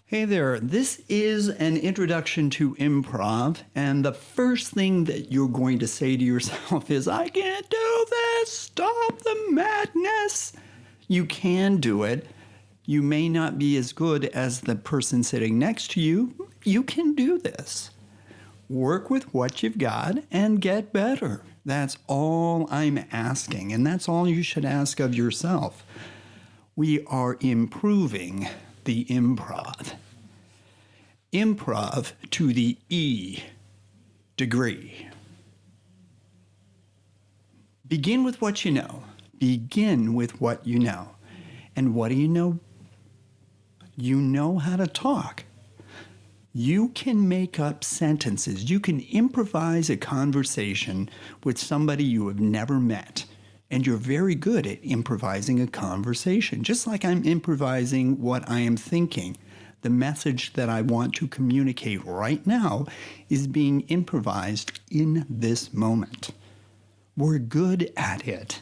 Hey there, this is an introduction to improv, and the first thing that you're going to say to yourself is, I can't do this, stop the madness. You can do it. You may not be as good as the person sitting next to you. You can do this. Work with what you've got and get better. That's all I'm asking, and that's all you should ask of yourself. We are improving the improv. Improv to the E degree. Begin with what you know. Begin with what you know. And what do you know? You know how to talk. You can make up sentences. You can improvise a conversation with somebody you have never met. And you're very good at improvising a conversation, just like I'm improvising what I am thinking. The message that I want to communicate right now is being improvised in this moment. We're good at it.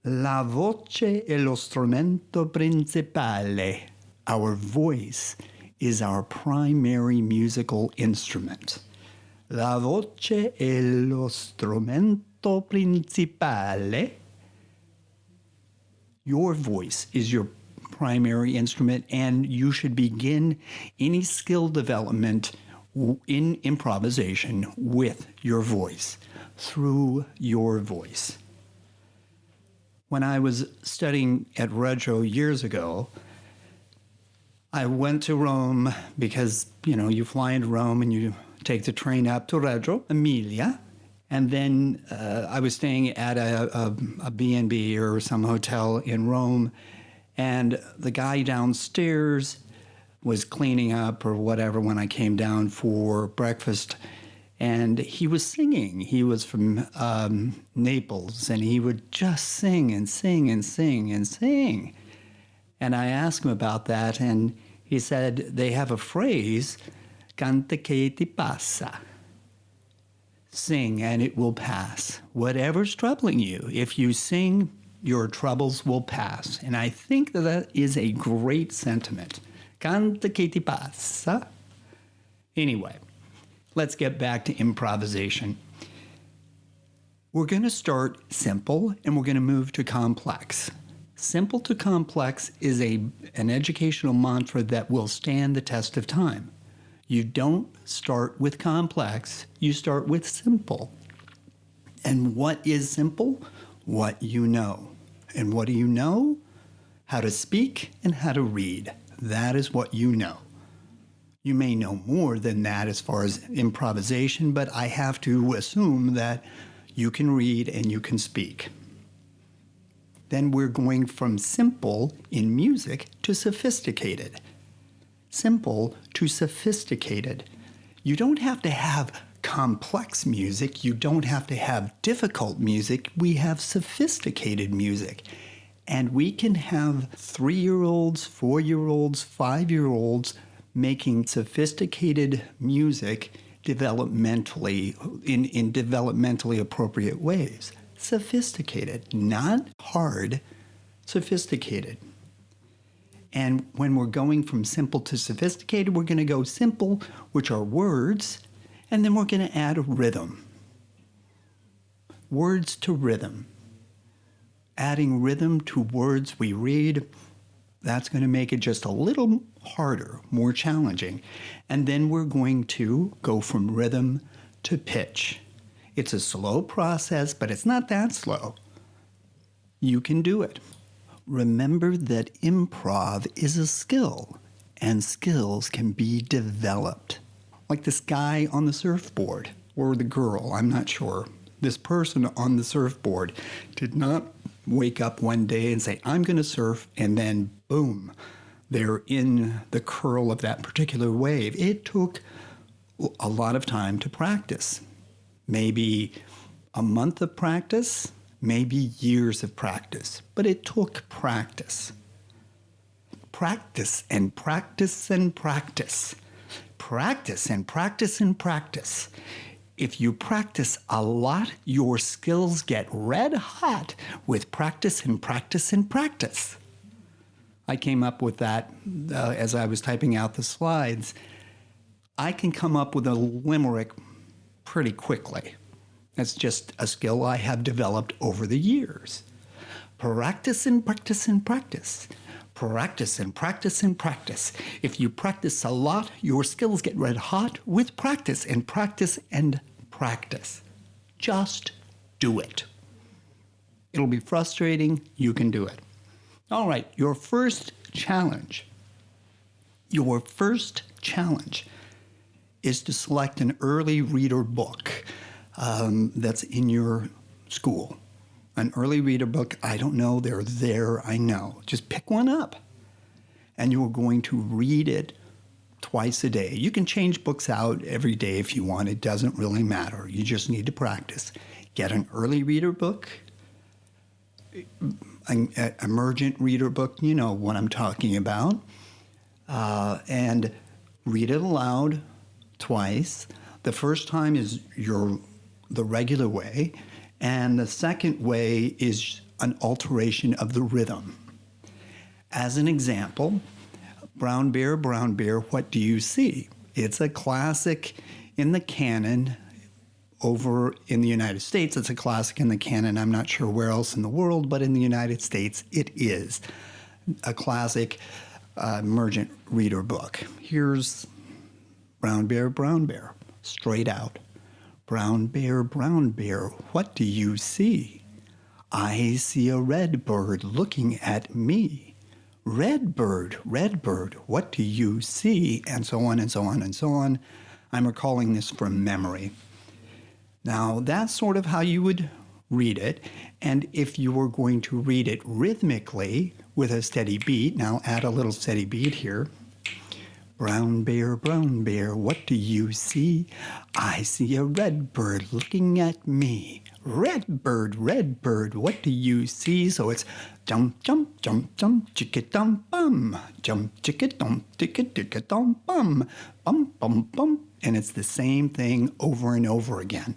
La voce è lo strumento principale. Our voice is our primary musical instrument. La voce è lo strumento principale. Your voice is your primary instrument, and you should begin any skill development in improvisation with your voice, through your voice. When I was studying at Reggio years ago, I went to Rome because, you fly into Rome and you take the train up to Reggio Emilia. And then I was staying at a B&B or some hotel in Rome. And the guy downstairs was cleaning up or whatever when I came down for breakfast. And he was singing. He was from Naples, and he would just sing and sing and sing and sing. And I asked him about that, and he said they have a phrase, canta che ti passa. Sing and it will pass. Whatever's troubling you, if you sing, your troubles will pass. And I think that is a great sentiment. Canta che ti passa. Anyway, let's get back to improvisation. We're going to start simple and we're going to move to complex. Simple to complex is an educational mantra that will stand the test of time. You don't start with complex, you start with simple. And what is simple? What you know. And what do you know? How to speak and how to read. That is what you know. You may know more than that as far as improvisation, but I have to assume that you can read and you can speak. Then we're going from simple in music to sophisticated. Simple to sophisticated. You don't have to have complex music. You don't have to have difficult music. We have sophisticated music. And we can have 3-year-olds, 4-year-olds, 5-year-olds making sophisticated music developmentally, in developmentally appropriate ways. Sophisticated, not hard, sophisticated. And when we're going from simple to sophisticated, we're going to go simple, which are words, and then we're going to add a rhythm. Words to rhythm. Adding rhythm to words we read, that's going to make it just a little harder, more challenging. And then we're going to go from rhythm to pitch. It's a slow process, but it's not that slow. You can do it. Remember that improv is a skill, and skills can be developed. Like this guy on the surfboard, or the girl, I'm not sure. This person on the surfboard did not wake up one day and say, I'm going to surf, and then boom, they're in the curl of that particular wave. It took a lot of time to practice. Maybe a month of practice, maybe years of practice, but it took practice. Practice and practice and practice. Practice and practice and practice. If you practice a lot, your skills get red hot with practice and practice and practice. I came up with that as I was typing out the slides. I can come up with a limerick pretty quickly. That's just a skill I have developed over the years. Practice and practice and practice. Practice and practice and practice. If you practice a lot, your skills get red hot with practice and practice and practice. Just do it. It'll be frustrating. You can do it. All right, your first challenge. Your first challenge is to select an early reader book that's in your school. An early reader book, I don't know, they're there, I know. Just pick one up. And you are going to read it twice a day. You can change books out every day if you want. It doesn't really matter. You just need to practice. Get an early reader book, an emergent reader book, you know what I'm talking about, and read it aloud twice. The first time is the regular way, and the second way is an alteration of the rhythm. As an example, brown bear, what do you see? It's a classic in the canon. Over in the United States, it's a classic in the canon. I'm not sure where else in the world, but in the United States, it is a classic emergent reader book. Here's brown bear, straight out. Brown bear, what do you see? I see a red bird looking at me. Red bird, what do you see? And so on and so on and so on. I'm recalling this from memory. Now, that's sort of how you would read it. And if you were going to read it rhythmically with a steady beat, now add a little steady beat here. Brown bear, what do you see? I see a red bird looking at me. Red bird, what do you see? So it's jump, chicka dum bum. Jump, chicka dum, ticka dum bum. Bum. And it's the same thing over and over again.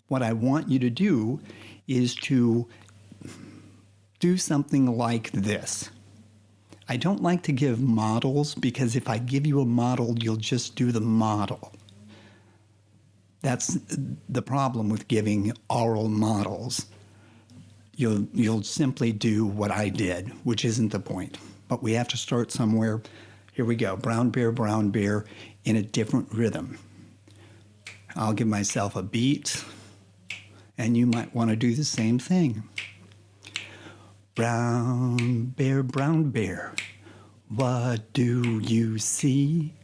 What I want you to do is to do something like this. I don't like to give models because if I give you a model, you'll just do the model. That's the problem with giving oral models. You'll simply do what I did, which isn't the point. But we have to start somewhere. Here we go. Brown bear in a different rhythm. I'll give myself a beat, and you might want to do the same thing. Brown bear, what do you see?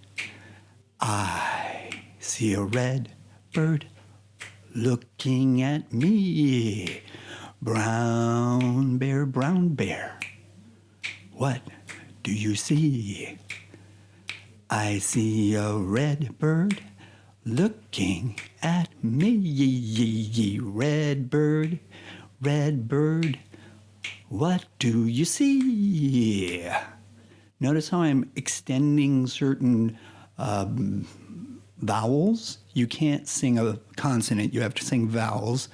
I see a red bird looking at me. Brown bear, what do you see? I see a red bird looking at me. Red bird, what do you see? Notice how I'm extending certain vowels. You can't sing a consonant, you have to sing vowels.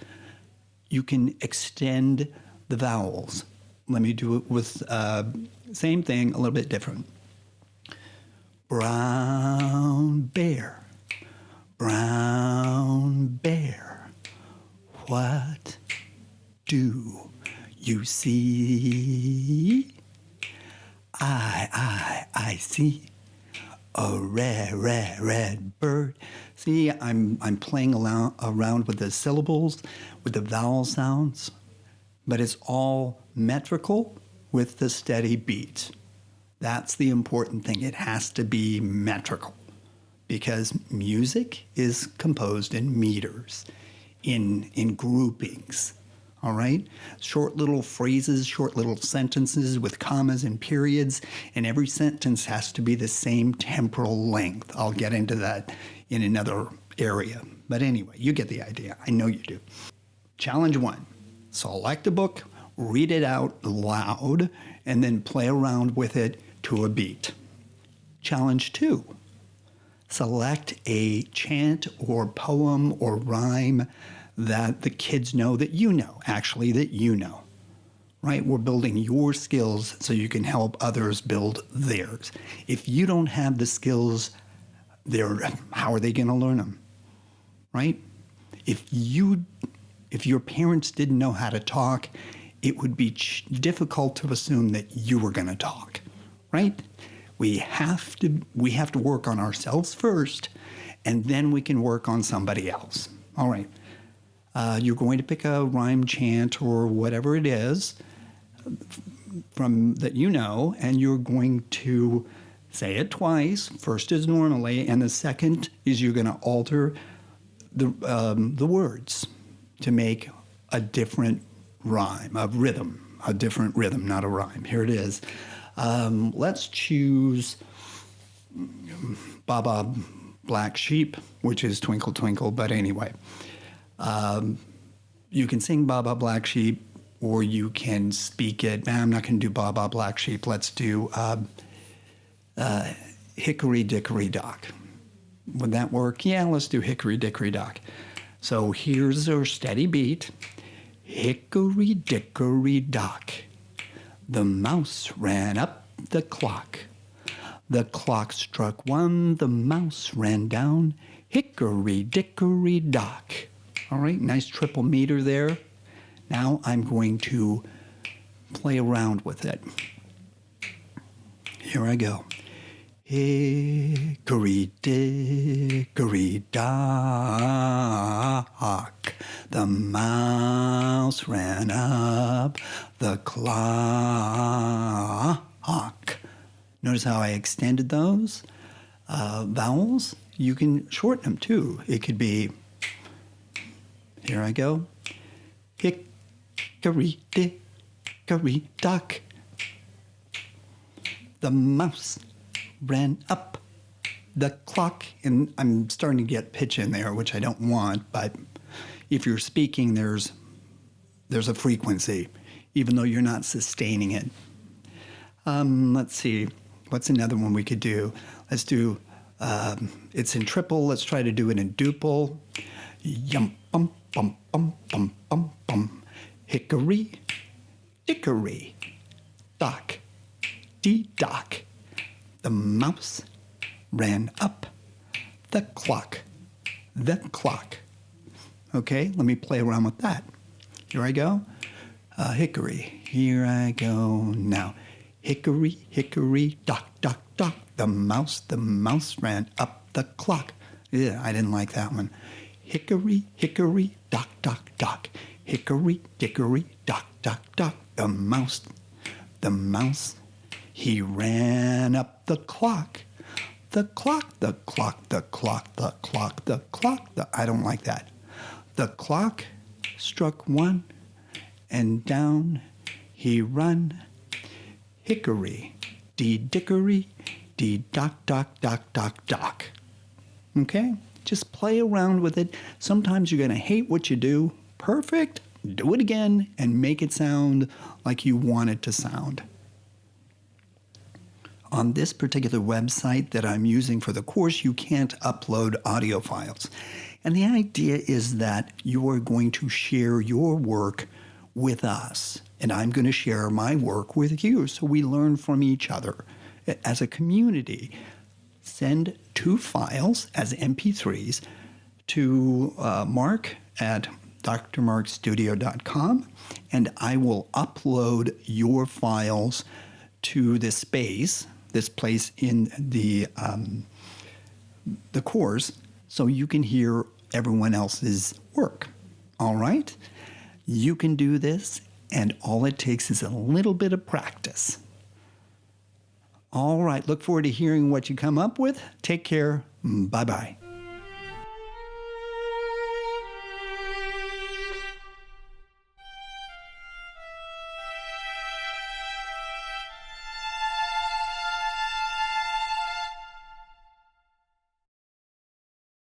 You can extend the vowels. Let me do it with same thing, a little bit different. Brown bear, what do you see? I see a red bird. See, I'm playing around with the syllables, with the vowel sounds, but it's all metrical with the steady beat. That's the important thing. It has to be metrical because music is composed in meters, in groupings. All right? Short little phrases, short little sentences with commas and periods, and every sentence has to be the same temporal length. I'll get into that in another area. But anyway, you get the idea. I know you do. Challenge 1. Select a book, read it out loud, and then play around with it to a beat. Challenge 2. Select a chant or poem or rhyme that the kids know that you know. right? We're building your skills so you can help others build theirs. If you don't have the skills, how are they going to learn them, right? If your parents didn't know how to talk, it would be difficult to assume that you were going to talk, right? We have to work on ourselves first, and then we can work on somebody else. All right. You're going to pick a rhyme, chant, or whatever it is from that you know, and you're going to say it twice. First is normally, and the second is you're going to alter the words to make a different rhyme, a different rhythm, not a rhyme. Here it is. Let's choose Baba Black Sheep, which is Twinkle Twinkle, but anyway. You can sing Baba Black Sheep, or you can speak it. I'm not going to do Baba Black Sheep. Let's do Hickory Dickory Dock. Would that work? Yeah, let's do Hickory Dickory Dock. So here's our steady beat. Hickory Dickory Dock. The mouse ran up the clock. The clock struck 1, the mouse ran down. Hickory Dickory Dock. All right, nice triple meter there. Now I'm going to play around with it. Here I go. Hickory Dickory Dock. The mouse ran up the clock. Notice how I extended those vowels? You can shorten them too. It could be, here I go. Hickory Dickory Dock. The mouse ran up the clock. And I'm starting to get pitch in there, which I don't want, but if you're speaking, there's a frequency, even though you're not sustaining it. Let's see. What's another one we could do? Let's do, it's in triple. Let's try to do it in duple. Yum, bum, bum, bum, bum, bum, bum. Hickory, dickory, dock, dock. The mouse ran up the clock. Okay, let me play around with that. Here I go. Hickory, here I go now. Hickory, hickory, dock, dock, dock. The mouse ran up the clock. Yeah, I didn't like that one. Hickory, hickory, dock, dock, dock. Hickory, dickory, dock, dock, dock. The mouse, he ran up the clock. The clock. I don't like that. The clock struck 1, and down he run. Hickory, dickory, dock, dock, dock, dock, dock. Okay? Just play around with it. Sometimes you're going to hate what you do. Perfect. Do it again and make it sound like you want it to sound. On this particular website that I'm using for the course, you can't upload audio files. And the idea is that you are going to share your work with us, and I'm going to share my work with you so we learn from each other as a community. Send 2 files as MP3s to Mark at drmarkstudio.com, and I will upload your files to this place in the course, so you can hear everyone else's work. All right? You can do this, and all it takes is a little bit of practice. All right, look forward to hearing what you come up with. Take care. Bye-bye.